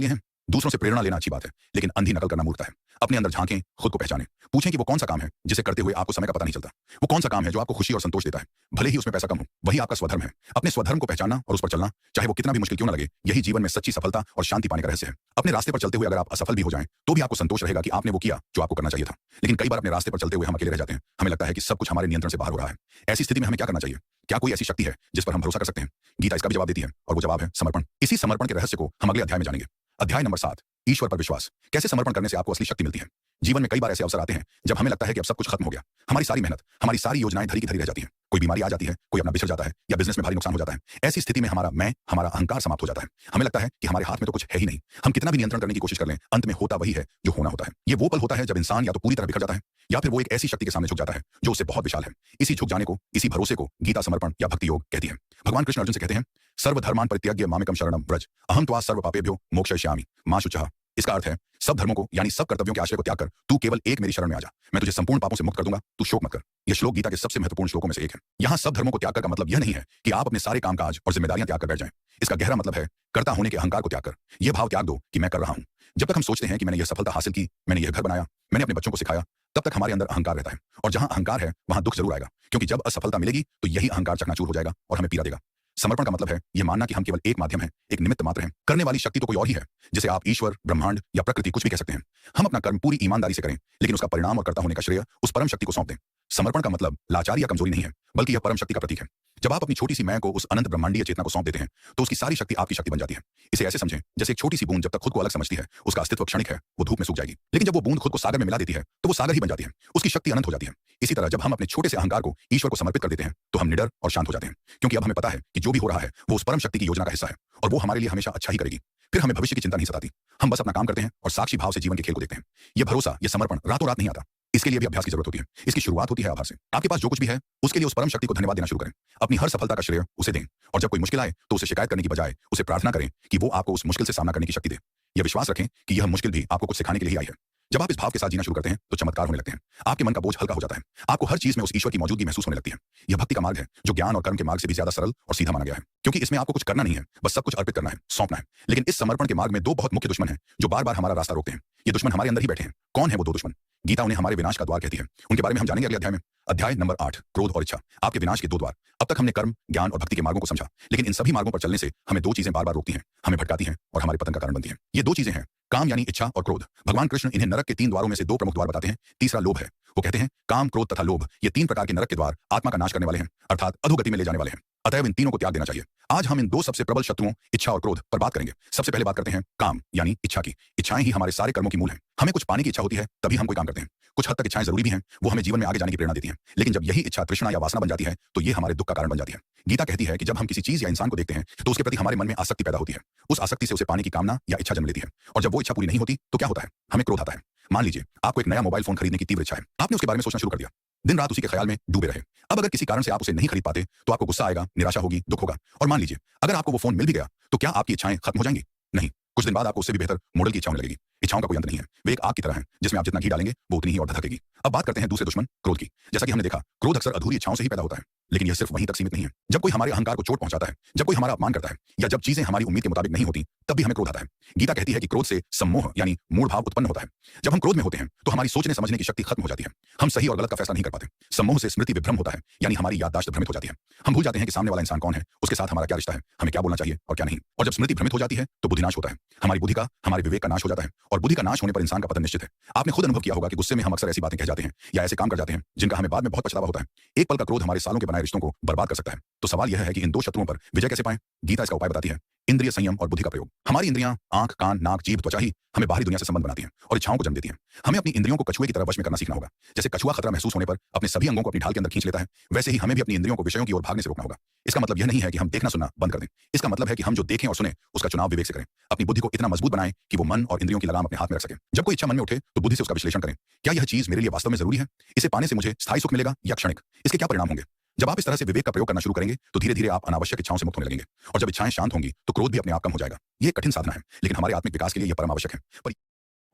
लिए हैं? दूसरों से प्रेरणा लेना अच्छी बात है, लेकिन अंधी नकल करना मूर्खता है। अपने अंदर झांकें, खुद को पहचानें, पूछें कि वो कौन सा काम है जिसे करते हुए आपको समय का पता नहीं चलता। वो कौन सा काम है जो आपको खुशी और संतोष देता है, भले ही उसमें पैसा कम हो। वही आपका स्वधर्म है। अपने स्वधर्म को पहचानना और उस पर चलना, चाहे वो कितना भी मुश्किल क्यों न लगे, यही जीवन में सच्ची सफलता और शांति पाने का रहस्य है। अपने रास्ते पर चलते हुए अगर आप असफल भी हो जाएं, तो भी आपको संतोष रहेगा कि आपने वो किया जो आपको करना चाहिए था। लेकिन कई बार अपने रास्ते पर चलते हुए हम अकेले रह जाते हैं। हमें लगता है कि सब कुछ हमारे नियंत्रण से बाहर हो रहा है। ऐसी स्थिति में हमें क्या करना चाहिए? क्या कोई ऐसी शक्ति है जिस पर हम भरोसा कर सकते हैं? गीता इसका भी जवाब देती है, और वो जवाब है समर्पण। इसी समर्पण के रहस्य को हम अगले अध्याय में जानेंगे। अध्याय नंबर 7, ईश्वर पर विश्वास। कैसे समर्पण करने से आपको असली शक्ति मिलती है। जीवन में कई बार ऐसे अवसर आते हैं जब हमें लगता है कि अब सब कुछ खत्म हो गया। हमारी सारी मेहनत, हमारी सारी योजनाएं धरी की धरी रह जाती हैं। कोई बीमारी आ जाती है, कोई अपना बिछड़ जाता है, या बिजनेस में भारी नुकसान हो जाता है। ऐसी स्थिति में हमारा मैं, हमारा अहंकार समाप्त हो जाता है। हमें लगता है कि हमारे हाथ में तो कुछ है ही नहीं। हम कितना भी नियंत्रण करने की कोशिश कर लें, अंत में होता वही है जो होना होता है। ये वो पल होता है जब इंसान या तो पूरी तरह बिखर जाता है, या फिर वो एक ऐसी शक्ति के सामने झुक जाता है जो उससे बहुत विशाल है। इसी झुक जाने को, इसी भरोसे को गीता समर्पण या भक्ति योग कहती है। भगवान कृष्ण अर्जुन से कहते हैं, सर्वधर्मान् परित्यज्य मामेकं शरणं व्रज, अहं त्वा सर्व पापेभ्यो मोक्षयिष्यामि मा शुचः। इसका अर्थ है, सब धर्मों को यानी सब कर्तव्यों के आश्रय को त्याग कर तू केवल एक मेरी शरण में आ जा, मैं तुझे संपूर्ण पापों से मुक्त कर दूंगा, तू शोक मत कर। यह श्लोक गीता के सबसे महत्वपूर्ण श्लोकों में से एक है। यहाँ सब धर्मों को त्याग कर का मतलब यह नहीं है कि आप अपने सारे कामकाज और जिम्मेदारियां त्याग कर बैठ जाएं। इसका गहरा मतलब है कर्ता होने के अहंकार को त्याग कर यह भाव त्याग दो कि मैं कर रहा हूं। जब तक हम सोचते हैं कि मैंने यह सफलता हासिल की, मैंने यह घर बनाया, मैंने अपने बच्चों को सिखाया, तब तक हमारे अंदर अहंकार रहता है। और जहां अहंकार है वहां दुख जरूर आएगा, क्योंकि जब असफलता मिलेगी तो यही अहंकार चकनाचूर हो जाएगा और हमें पीड़ा देगा। समर्पण का मतलब है यह मानना कि हम केवल एक माध्यम हैं, एक निमित्त मात्र हैं। करने वाली शक्ति तो कोई और ही है, जिसे आप ईश्वर, ब्रह्मांड या प्रकृति कुछ भी कह सकते हैं। हम अपना कर्म पूरी ईमानदारी से करें, लेकिन उसका परिणाम और कर्ता होने का श्रेय उस परम शक्ति को सौंप दें। समर्पण का मतलब लाचारी या कमजोरी नहीं है, बल्कि यह परम शक्ति का प्रतीक है। जब आप अपनी छोटी सी मैं को उस अनंत ब्रह्मांडीय चेतना को सौंप देते हैं, तो उसकी सारी शक्ति आपकी शक्ति बन जाती है। इसे ऐसे समझें, जैसे एक छोटी सी बूंद जब तक खुद को अलग समझती है, उसका अस्तित्व क्षणिक है, वो धूप में सूख जाएगी। लेकिन जब वो बूंद खुद को सागर में मिला देती है, तो वो सागर ही बन जाती है, उसकी शक्ति अनंत हो जाती है। इसी तरह जब हम अपने छोटे से अहंकार को ईश्वर को समर्पित कर देते हैं, तो हम निडर और शांत हो जाते हैं, क्योंकि अब हमें पता है कि जो भी हो रहा है वो उस परम शक्ति की योजना का हिस्सा है, और वो हमारे लिए हमेशा अच्छा ही करेगी। फिर हमें भविष्य की चिंता नहीं सताती। हम बस अपना काम करते हैं और साक्षी भाव से जीवन के खेल को देखते हैं। यह भरोसा, यह समर्पण रातों रात नहीं आता। इसके लिए भी अभ्यास की जरूरत होती है। इसकी शुरुआत होती है आभार से। आपके पास जो कुछ भी है, उसके लिए उस परम शक्ति को धन्यवाद देना शुरू करें। अपनी हर सफलता का श्रेय उसे दें, और जब कोई मुश्किल आए तो उसे शिकायत करने की बजाय उसे प्रार्थना करें कि वो आपको उस मुश्किल से सामना करने की शक्ति दे। यह विश्वास रखें कि यह मुश्किल भी आपको कुछ सिखाने के लिए ही आई है। जब आप इस भाव के साथ जीना शुरू करते हैं, तो चमत्कार होने लगते हैं। आपके मन का बोझ हल्का हो जाता है। आपको हर चीज में उस ईश्वर की मौजूदगी महसूस होने लगती है। यह भक्ति का मार्ग है, जो ज्ञान और कर्म के मार्ग से भी ज्यादा सरल और सीधा माना गया है, क्योंकि इसमें आपको कुछ करना नहीं है, बस सब कुछ अर्पित करना है, सौंपना है। लेकिन इस समर्पण के मार्ग में दो बहुत मुख्य दुश्मन हैं, जो बार बार हमारा रास्ता रोकते हैं। ये दुश्मन हमारे अंदर ही बैठे हैं। कौन है वो दो दुश्मन? गीता उन्हें हमारे विनाश का द्वार कहती है। उनके बारे में हम जानेंगे अगले अध्याय में। अध्याय नंबर 8, क्रोध और इच्छा, आपके विनाश के दो द्वार। अब तक हमने कर्म, ज्ञान और भक्ति के मार्गों को समझा, लेकिन इन सभी मार्गों पर चलने से हमें दो चीजें बार बार रोकती हैं, हमें भटकाती हैं और हमारे पतन का कारण बनती हैं। ये दो चीजें हैं, काम यानी इच्छा और क्रोध। भगवान कृष्ण इन्हें नरक के 3 द्वारों में से 2 प्रमुख द्वार बताते हैं। तीसरा लोभ है। वो कहते हैं काम, क्रोध तथा लोभ, ये 3 प्रकार के नरक के द्वार आत्मा का नाश करने वाले हैं, अर्थात अधोगति में ले जाने वाले हैं। अतएव इन तीनों को त्याग देना चाहिए। आज हम इन 2 सबसे प्रबल शत्रुओं, इच्छा और क्रोध, पर बात करेंगे। सबसे पहले बात करते हैं काम यानी इच्छा की। इच्छाएं ही हमारे सारे कर्मों की मूल हैं। हमें कुछ पाने की इच्छा होती है, तभी हम कोई काम करते हैं। कुछ हद तक इच्छाएं जरूरी भी हैं, वो हमें जीवन में आगे जाने की प्रेरणा देती हैं। लेकिन जब यही इच्छा तृष्णा या वासना बन जाती है, तो ये हमारे दुख का कारण बन जाती है। गीता कहती है कि जब हम किसी चीज या इंसान को देखते हैं, तो उसके प्रति हमारे मन में आसक्ति पैदा होती है। उस आसक्ति से उसे पाने की कामना या इच्छा जन्म लेती है, और जब वो इच्छा पूरी नहीं होती तो क्या होता है? हमें क्रोध आता है। मान लीजिए आपको एक नया मोबाइल फोन खरीदने की तीव्र इच्छा है। आपने उसके बारे में सोचना शुरू कर दिया, दिन रात उसी के ख्याल में डूबे रहे। अब अगर किसी कारण से आप उसे नहीं खरीद पाते, तो आपको गुस्सा आएगा, निराशा होगी, दुख होगा। और मान लीजिए अगर आपको वो फोन मिल भी गया, तो क्या आपकी इच्छाएं खत्म हो जाएंगी? नहीं, कुछ दिन बाद आपको उससे भी बेहतर मॉडल की इच्छा होने लगेगी। इच्छाओं का कोई अंत नहीं है, वे एक आग की तरह हैं, जिसमें आप जितना घी डालेंगे वो उतनी ही और धधकेगी। अब बात करते हैं दूसरे दुश्मन क्रोध की। जैसा कि हमने देखा, क्रोध अक्सर अधूरी इच्छाओं से ही पैदा होता है, लेकिन यह सिर्फ वहीं तक सीमित नहीं है। जब कोई हमारे अहंकार को चोट पहुंचाता है, जब कोई हमारा अपमान करता है, या जब चीजें हमारी उम्मीद के मुताबिक नहीं होती, तब भी हमें क्रोध आता है। गीता कहती है कि क्रोध से सम्मोह यानी मूढ़ भाव उत्पन्न होता है। जब हम क्रोध में होते हैं, तो हमारी सोचने समझने की शक्ति खत्म हो जाती है। हम सही और गलत का फैसला नहीं कर पाते। सम्मोह से स्मृति विभ्रम होता है, यानी हमारी याददाश्त भ्रमित हो जाती है। हम भूल जाते हैं कि सामने वाला इंसान कौन है, उसके साथ हमारा क्या रिश्ता है, हमें क्या बोलना चाहिए और क्या नहीं। और जब स्मृति भ्रमित हो जाती है, तो बुद्धिनाश होता है। हमारी बुद्धि का, हमारे विवेक का नाश हो जाता है, और बुद्धि का नाश होने पर इंसान का पतन निश्चित है। आपने खुद अनुभव किया होगा कि गुस्से में हम अक्सर ऐसी बातें कह जाते हैं या ऐसे काम कर जाते हैं जिनका हमें बाद में बहुत पछतावा होता है। एक पल का क्रोध हमारे सालों के बनाए रिश्तों को बर्बाद कर सकता है। तो सवाल यह है कि इन 2 शत्रुओं पर विजय कैसे पाएं? गीता इसका उपाय बताती है, इंद्रिय संयम और बुद्धि का प्रयोग। हमारी इंद्रियां, आंख, कान, नाक, जीभ, त्वचा ही हमें बाहरी दुनिया से संबंध बनाती हैं और इच्छाओं को जन्म देती हैं। हमें अपनी इंद्रियों को कछुए की तरह वश में करना सीखना होगा। जैसे कछुआ खतरा महसूस होने पर अपने सभी अंगों को अपनी ढाल के अंदर खींच लेता है, वैसे ही हमें भी अपनी इंद्रियों को विषयों की ओर भागने से रोकना होगा। इसका मतलब यह नहीं है कि हम देखना सुनना बंद कर दें। इसका मतलब है कि हम जो देखें और सुने, उसका चुनाव विवेक से करें। अपनी बुद्धि को इतना मजबूत बनाएं कि वो मन और इंद्रियों की लगाम अपने हाथ में रख सके। जब कोई इच्छा मन में उठे, तो बुद्धि से उसका विश्लेषण करें। क्या यह चीज मेरे लिए वास्तव में जरूरी है? इसे पाने से मुझे स्थायी सुख मिलेगा या क्षणिक? इसके क्या परिणाम होंगे? जब आप इस तरह से विवेक का प्रयोग करना शुरू करेंगे, तो धीरे धीरे आप अनावश्यक इच्छाओं से मुक्त होने लगेंगे। और जब इच्छाएं शांत होंगी, तो क्रोध भी अपने आप कम हो जाएगा। ये एक कठिन साधना है, लेकिन हमारे आत्मिक विकास के लिए यह परम आवश्यक है। पर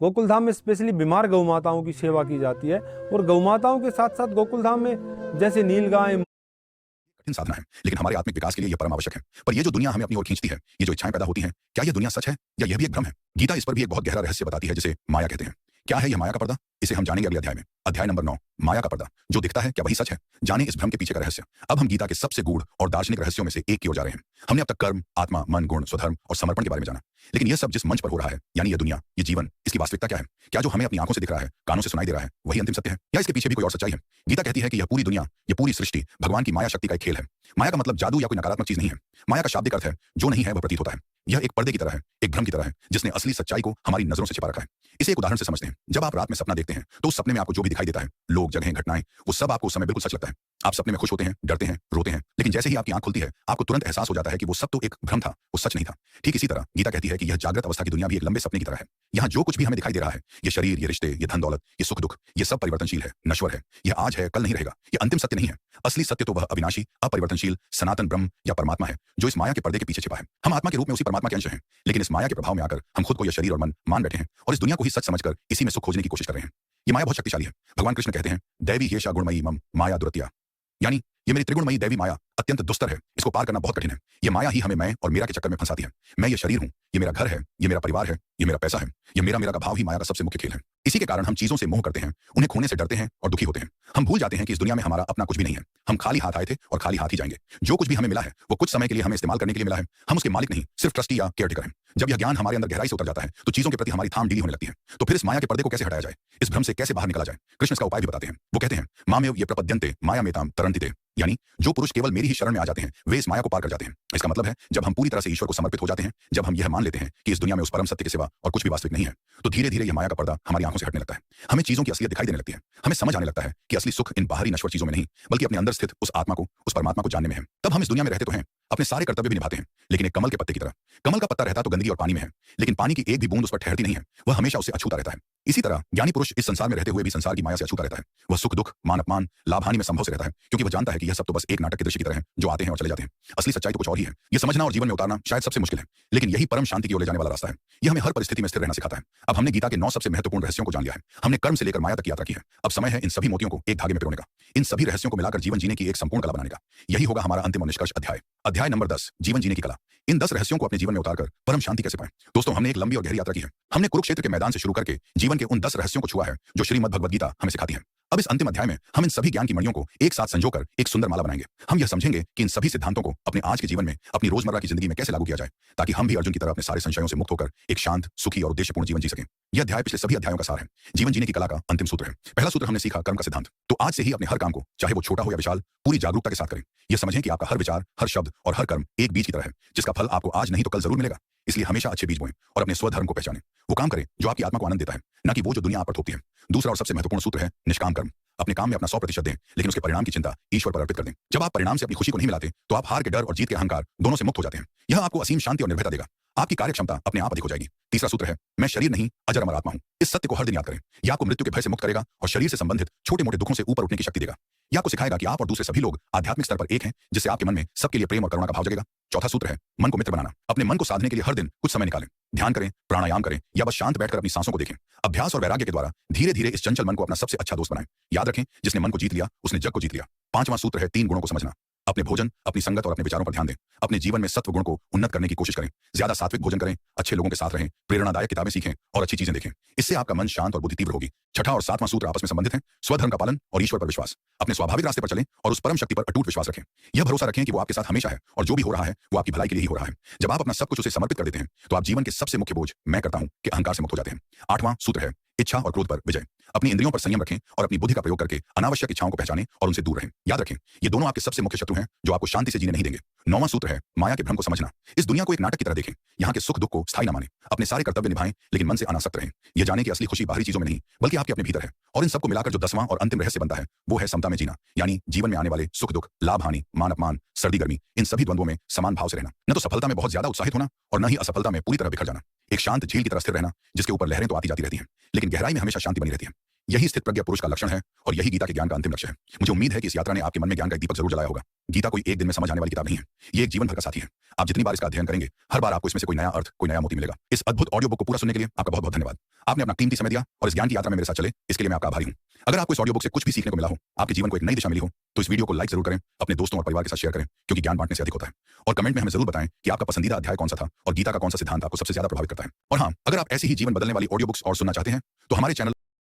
गोकुल धाम में स्पेशली बीमार गौ माताओं की सेवा की जाती है, और गौ माताओं के साथ साथ गोकुल धाम में जैसे नीलगाय, साधना है, लेकिन हमारे आत्मिक विकास के लिए यह परम आवश्यक है। पर यह जो दुनिया हमें अपनी ओर खींचती है, ये जो इच्छाएं पैदा होती हैं, क्या यह दुनिया सच है या यह भी एक भ्रम है? गीता इस पर भी एक बहुत गहरा रहस्य बताती है, जिसे माया कहते हैं। क्या है यह माया का पर्दा? इसे हम जानेंगे अगले अध्याय में। अध्याय नंबर 9, माया का पर्दा। जो दिखता है क्या वही सच है? जाने इस भ्रम के पीछे का रहस्य। अब हम गीता के सबसे गूढ़ और दार्शनिक रहस्यों में से एक की ओर जा रहे हैं। हमने अब तक कर्म, आत्मा, मन, गुण, स्वधर्म और समर्पण के बारे में जाना, लेकिन यह सब जिस मंच पर हो रहा है, यानी यह दुनिया, ये जीवन, इसकी वास्तविकता क्या है? क्या जो हमें अपनी आंखों से दिख रहा है, कानों से सुनाई दे रहा है, वही अंतिम सत्य है, या इसके पीछे भी कोई और सच्चाई है? गीता कहती है कि यह पूरी दुनिया, यह पूरी सृष्टि भगवान की माया शक्ति का एक खेल है। माया का मतलब जादू या कोई नकारात्मक चीज नहीं है। माया का शाब्दिक अर्थ है जो नहीं है वह प्रतीत होता है। यह एक पर्दे की तरह है, एक भ्रम की तरह है, जिसने असली सच्चाई को हमारी नजरों से छिपा रखा है। इसे एक उदाहरण से समझते हैं। जब आप रात में सपना देखते हैं, तो उस सपने में आपको जो भी दिखाई देता है, लोग, जगहें, घटनाएं, वो सब आपको उस समय बिल्कुल सच लगता है। आप सपने में खुश होते हैं, डरते हैं, रोते हैं, लेकिन जैसे ही आपकी आंख खुलती है, आपको तुरंत एहसास हो जाता है कि वो सब तो एक भ्रम था, वो सच नहीं था। ठीक इसी तरह गीता कहती है कि यह जागृत अवस्था की दुनिया भी एक लंबे सपने की तरह है। यहाँ जो कुछ भी हमें दिखाई दे रहा है, ये शरीर, ये रिश्ते, ये धन दौलत, ये सुख दुख, ये सब परिवर्तनशील है, नश्वर है। यह आज है, कल नहीं रहेगा। ये अंतिम सत्य नहीं है। असली सत्य तो वह अविनाशी, अपरिवर्तनशील, सनातन ब्रह्म या परमात्मा है, जो इस माया के पर्दे के पीछे छिपा है। हम आत्मा के रूप में उसी परमात्मा के अंश हैं, लेकिन इस माया के प्रभाव में आकर हम खुद को यह शरीर और मन मान बैठे हैं और इस दुनिया को ही सच समझकर इसी में सुख खोजने की कोशिश कर रहे हैं। ये माया बहुत शक्तिशाली है। भगवान कृष्ण कहते हैं, दैवी हेषा गुणमयी मम माया दुरत्या, यानी ये मेरी त्रिगुणमयी दैवी माया अत्यंत दुस्तर है, इसको पार करना बहुत कठिन है। ये माया ही हमें मैं और मेरा के चक्कर में फंसाती है। मैं ये शरीर हूं, ये मेरा घर है, ये मेरा परिवार है, ये मेरा पैसा है, ये मेरा मेरा का भाव ही माया का सबसे मुख्य खेल है। इसी के कारण हम चीजों से मोह करते हैं, उन्हें खोने से डरते हैं और दुखी होते हैं। हम भूल जाते हैं कि इस दुनिया में हमारा अपना कुछ भी नहीं है। हम खाली हाथ आए थे और खाली हाथ ही जाएंगे। जो कुछ भी हमें मिला है, वो कुछ समय के लिए हमें इस्तेमाल करने के लिए मिला है। हम उसके मालिक नहीं, सिर्फ ट्रस्टी या केयरटेकर हैं। जब यह ज्ञान हमारे अंदर गहराई से उतर जाता है, तो चीजों के प्रति हमारी थाम ढीली होने लगती है। तो फिर इस माया के पर्दे को कैसे हटाया जाए? इस भ्रम से कैसे बाहर निकला जाए? कृष्ण इसका उपाय भी बताते हैं। वो कहते हैं, मामेव ये प्रपद्यन्ते माया मेताम तरन्तिते, यानी जो पुरुष केवल मेरी ही शरण में आ जाते हैं, वे इस माया को पार कर जाते हैं। इसका मतलब है, जब हम पूरी तरह से ईश्वर को समर्पित हो जाते हैं, जब हम यह मान लेते हैं कि इस दुनिया में उस परम सत्य के सिवा और कुछ भी वास्तविक नहीं है, तो धीरे धीरे यह माया का पर्दा हमारी आंखों से हटने लगता है। हमें चीजों की असलियत दिखाई देने लगती है। हमें समझ आने लगता है कि असली सुख इन बाहरी नश्वर चीजों में नहीं, बल्कि अपने अंदर स्थित उस आत्मा को, उस परमात्मा को जानने में है। तब हम इस दुनिया में रहते तो हैं, अपने सारे कर्तव्य भी निभाते हैं, लेकिन एक कमल के पत्ते की तरह। कमल का पत्ता रहता तो गंदगी और पानी में है, लेकिन पानी की एक भी बूंद उस पर ठहरती नहीं है, वह हमेशा उसे अछूता रहता है। इसी तरह ज्ञानी पुरुष इस संसार में रहते हुए भी संसार की माया से अछूता रहता है। वह सुख दुख, मान अपमान, लाभ हानि में संभव से रहता है, क्योंकि वह जानता है कि यह सब तो बस एक नाटक के दृश्य की तरह है, जो आते हैं और चले जाते हैं। असली सच्चाई तो कुछ और ही है। यह समझना और जीवन में उतारना शायद सबसे मुश्किल है, लेकिन यही परम शांति की ओर ले जाने वाला रास्ता है। यह हमें हर परिस्थिति में स्थिर रहना सिखाता है। अब हमने गीता के 9 सबसे महत्वपूर्ण रहस्यों को जान लिया है। हमने कर्म से लेकर माया तक यात्रा की है। अब समय है इन सभी मोतियों को एक धागे में पिरोने का, इन सभी रहस्यों को मिलाकर जीवन जीने की एक संपूर्ण कला बनाने का। यही होगा हमारा अंतिम और निष्कर्ष अध्याय। अध्याय नंबर 10, जीवन जीने की कला। इन 10 रहस्यों को अपने जीवन में उतारकर परम शांति कैसे पाएं? दोस्तों, हमने एक लंबी और गहरी यात्रा की है। हमने कुरुक्षेत्र के मैदान से शुरू करके जीवन के उन 10 रहस्यों को छुआ है, जो श्रीमद् भगवद गीता हमें सिखाती है। अब इस अंतिम अध्याय में हम इन सभी ज्ञान की मणियों को एक साथ संजोकर एक सुंदर माला बनाएंगे। हम यह समझेंगे कि इन सभी सिद्धांतों को अपने आज के जीवन में, अपनी रोजमर्रा की जिंदगी में कैसे लागू किया जाए, ताकि हम भी अर्जुन की तरह अपने सारे संशयों से मुक्त होकर एक शांत, सुखी और उद्देश्यपूर्ण जीवन जी सकें। यह अध्याय पिछले सभी अध्यायों का सार है। जीवन जीने की कला का अंतिम सूत्र है। पहला सूत्र हमने सीखा कर्म का सिद्धांत। तो आज से ही अपने हर काम को, चाहे वो छोटा हो या विशाल, पूरी जागरूकता के साथ करें। यह समझें कि आपका हर विचार, हर शब्द और हर कर्म एक बीज की तरह है, जिसका फल आपको आज नहीं तो कल जरूर मिलेगा। इसलिए हमेशा अच्छे बीज बोएं और अपने स्वधर्म को पहचानें। वो काम करें जो आपकी आत्मा को आनंद देता है, न कि वो जो दुनिया आप पर थोपती है। दूसरा और सबसे महत्वपूर्ण सूत्र है निष्काम कर्म। अपने काम में अपना 100% दें, लेकिन उसके परिणाम की चिंता ईश्वर पर अर्पित कर दें। जब आप परिणाम से अपनी खुशी को नहीं मिलाते, तो आप हार के डर और जीत के अहंकार दोनों से मुक्त हो जाते हैं। यह आपको असीम शांति और निर्भयता देगा। आपकी कार्य क्षमता अपने आप अधिक हो जाएगी। तीसरा सूत्र है, मैं शरीर नहीं अजर अमर आत्मा हूं। इस सत्य को हर दिन याद करें। यह आपको मृत्यु के भय से मुक्त करेगा और शरीर से संबंधित छोटे मोटे दुखों से ऊपर उठने की शक्ति देगा। यह आपको सिखाएगा कि आप और दूसरे सभी लोग आध्यात्मिक स्तर पर एक हैं, जिससे आपके मन में सबके लिए प्रेम और करुणा का भाव जगेगा। चौथा सूत्र है, मन को मित्र बनाना। अपने मन को साधने के लिए हर दिन कुछ समय निकालें। ध्यान करें, प्राणायाम करें या बस शांत बैठकर अपनी सांसों को देखें। अभ्यास और वैराग्य के द्वारा धीरे धीरे इस चंचल मन को अपना सबसे अच्छा दोस्त बनाएं। याद रखें, जिसने मन को जीत लिया, उसने जग को जीत लिया। पांचवां सूत्र है 3 गुणों को समझना। अपने भोजन, अपनी संगत और अपने विचारों पर ध्यान दें। अपने जीवन में सत्व गुण को उन्नत करने की कोशिश करें। ज्यादा सात्विक भोजन करें, अच्छे लोगों के साथ रहें, प्रेरणादायक किताबें सीखें और अच्छी चीजें देखें। इससे आपका मन शांत और बुद्धि तीव्र होगी। छठा और 7वां सूत्र आपस में संबंधित हैं। स्वधर्म का पालन और ईश्वर पर विश्वास। अपने स्वाभाविक रास्ते पर चलें और उस परम शक्ति पर अटूट विश्वास रखें। यह भरोसा रखें कि वो आपके साथ हमेशा है और जो भी हो रहा है वो आपकी भलाई के लिए ही हो रहा है। जब आप अपना सब कुछ उसे समर्पित कर देते हैं, तो आप जीवन के सबसे मुख्य बोझ, मैं करता हूं, के अहंकार से मुक्त हो जाते हैं। 8वां सूत्र है इच्छा और क्रोध पर विजय। अपनी इंद्रियों पर संयम रखें और अपनी बुद्धि का प्रयोग करके अनावश्यक इच्छाओं को पहचानें और उनसे दूर रहें। याद रखें, ये दोनों आपके सबसे मुख्य शत्रु हैं, जो आपको शांति से जीने नहीं देंगे। 9वां सूत्र है माया के भ्रम को समझना। इस दुनिया को एक नाटक की तरह देखें। यहाँ के सुख दुख को स्थायी न मानें। अपने सारे कर्तव्य निभाएं, लेकिन मन से अनासक्त रहें। यह जाने की असली खुशी बाहरी चीजों में नहीं, बल्कि आपके अपने भीतर है। और इन सबको मिलाकर जो 10वां और अंतिम रहस्य बनता है, वो है समता में जीना। यानी जीवन में आने वाले सुख दुख, लाभ हानि, मान अपमान, सर्दी गर्मी, इन सभी द्वंद्वों में समान भाव से रहना। न तो सफलता में बहुत ज्यादा उत्साहित होना और न ही असफलता में पूरी तरह बिखर जाना। एक शांत झील की तरह स्थिर रहना, जिसके ऊपर लहरें तो आती जाती रहती हैं, लेकिन गहराई में हमेशा शांति बनी रहती है। यही स्थित प्रज्ञ पुरुष का लक्षण है और यही गीता के ज्ञान का अंतिम लक्ष्य है। मुझे उम्मीद है कि इस यात्रा ने आपके मन में ज्ञान का एक दीपक जरूर जलाया होगा। गीता कोई एक दिन में समझ आने वाली किताब नहीं है, ये एक जीवन भर का साथी है। आप जितनी बार इसका अध्ययन करेंगे, हर बार आपको इसमें से कोई नया अर्थ, कोई नया मोती मिलेगा। इस अद्भुत ऑडियो बुक को पूरा सुनने के लिए आपका बहुत बहुत धन्यवाद। आपने अपना कीमती समय दिया और इस ज्ञान की यात्रा में मेरे साथ चले, इसके लिए मैं आपका आभारी हूं। अगर आपको इस ऑडियो बुक से कुछ भी सीखने को मिला हो, आपके जीवन को एक नई दिशा मिली हो, तो इस वीडियो को लाइक जरूर करें, अपने दोस्तों और परिवार के साथ शेयर करें, क्योंकि ज्ञान बांटने से अधिक होता है। और कमेंट में हमें जरूर बताएं कि आपका पसंदीदा अध्याय कौन सा था और गीता का कौन सा सिद्धांत आपको सबसे ज्यादा प्रभावित करता है। और हाँ, अगर आप ऐसी ही जीवन बदलने वाली ऑडियो बुक्स और सुनना चाहते हैं तो हमारे चैनल